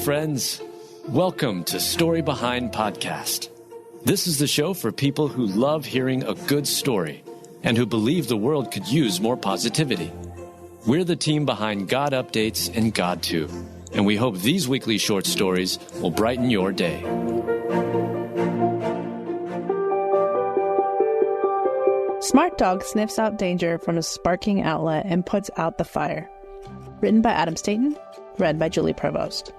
friends. Welcome to Story Behind Podcast. This is the show for people who love hearing a good story and who believe the world could use more positivity. We're the team behind God Updates and God Too, and we hope these weekly short stories will brighten your day. Smart dog sniffs out danger from a sparking outlet and puts out the fire. Written by Adam Staten, read by Julie Provost.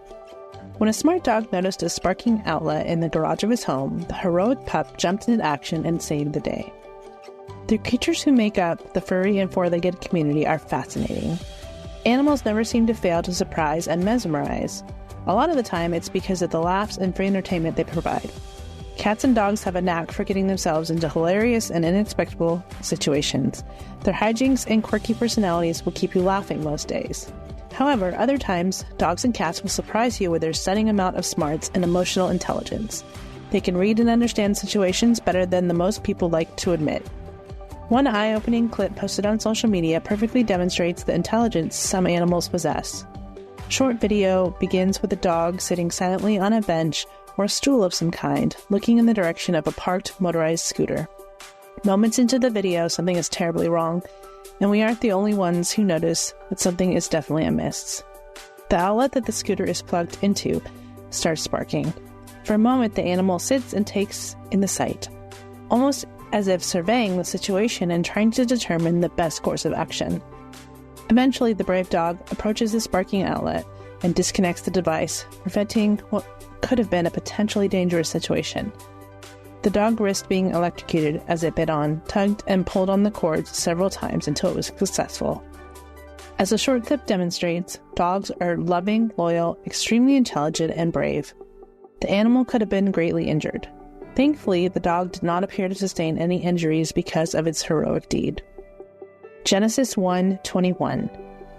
When a smart dog noticed a sparking outlet in the garage of his home, the heroic pup jumped into action and saved the day. The creatures who make up the furry and four-legged community are fascinating. Animals never seem to fail to surprise and mesmerize. A lot of the time, it's because of the laughs and free entertainment they provide. Cats and dogs have a knack for getting themselves into hilarious and inexplicable situations. Their hijinks and quirky personalities will keep you laughing most days. However, other times, dogs and cats will surprise you with their stunning amount of smarts and emotional intelligence. They can read and understand situations better than the most people like to admit. One eye-opening clip posted on social media perfectly demonstrates the intelligence some animals possess. Short video begins with a dog sitting silently on a bench or a stool of some kind, looking in the direction of a parked motorized scooter. Moments into the video, something is terribly wrong, and we aren't the only ones who notice that something is definitely amiss. The outlet that the scooter is plugged into starts sparking. For a moment, the animal sits and takes in the sight, almost as if surveying the situation and trying to determine the best course of action. Eventually, the brave dog approaches the sparking outlet and disconnects the device, preventing what could have been a potentially dangerous situation. The dog risked being electrocuted as it bit on, tugged, and pulled on the cords several times until it was successful. As the short clip demonstrates, dogs are loving, loyal, extremely intelligent, and brave. The animal could have been greatly injured. Thankfully, the dog did not appear to sustain any injuries because of its heroic deed. Genesis 1:21.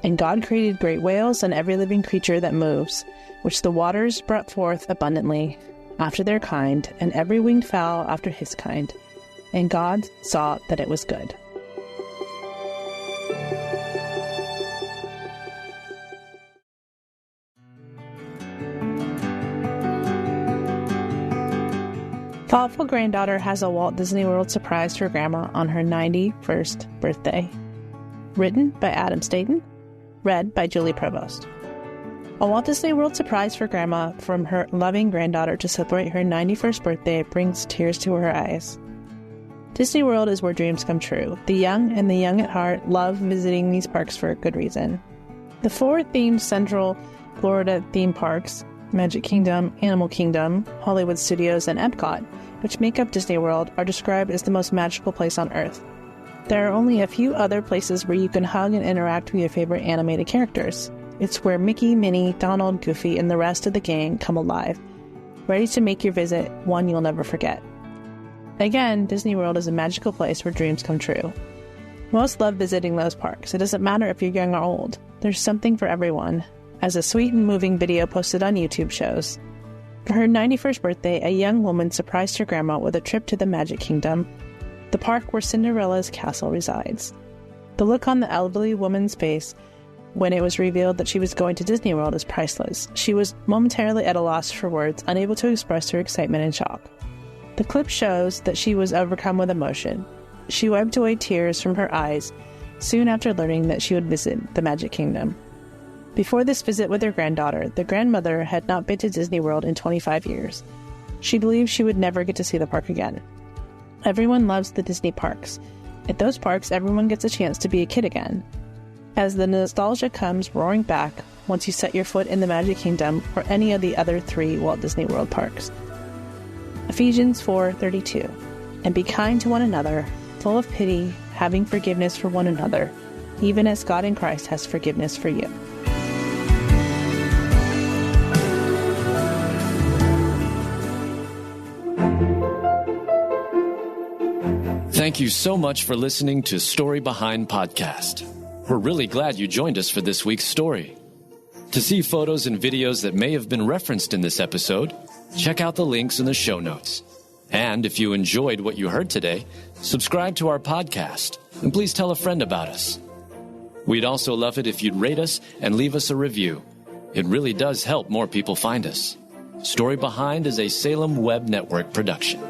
And God created great whales and every living creature that moves, which the waters brought forth abundantly, after their kind, and every winged fowl after his kind. And God saw that it was good. Thoughtful Granddaughter has a Walt Disney World surprise for Grandma on her 91st birthday. Written by Adam Staten, read by Julie Provost. A Walt Disney World surprise for Grandma from her loving granddaughter to celebrate her 91st birthday brings tears to her eyes. Disney World is where dreams come true. The young and the young at heart love visiting these parks for a good reason. The four themed Central Florida theme parks, Magic Kingdom, Animal Kingdom, Hollywood Studios, and Epcot, which make up Disney World, are described as the most magical place on Earth. There are only a few other places where you can hug and interact with your favorite animated characters. It's where Mickey, Minnie, Donald, Goofy, and the rest of the gang come alive, ready to make your visit one you'll never forget. Again, Disney World is a magical place where dreams come true. Most love visiting those parks. It doesn't matter if you're young or old. There's something for everyone, as a sweet and moving video posted on YouTube shows. For her 91st birthday, a young woman surprised her grandma with a trip to the Magic Kingdom, the park where Cinderella's castle resides. The look on the elderly woman's face when it was revealed that she was going to Disney World is priceless. She was momentarily at a loss for words, unable to express her excitement and shock. The clip shows that she was overcome with emotion. She wiped away tears from her eyes soon after learning that she would visit the Magic Kingdom. Before this visit with her granddaughter, the grandmother had not been to Disney World in 25 years. She believed she would never get to see the park again. Everyone loves the Disney parks. At those parks, everyone gets a chance to be a kid again. As the nostalgia comes roaring back once you set your foot in the Magic Kingdom or any of the other 3 Walt Disney World parks. Ephesians 4:32. And be kind to one another, full of pity, having forgiveness for one another, even as God in Christ has forgiveness for you. Thank you so much for listening to Story Behind Podcast. We're really glad you joined us for this week's story. To see photos and videos that may have been referenced in this episode, check out the links in the show notes. And if you enjoyed what you heard today, subscribe to our podcast, and please tell a friend about us. We'd also love it if you'd rate us and leave us a review. It really does help more people find us. Story Behind is a Salem Web Network production.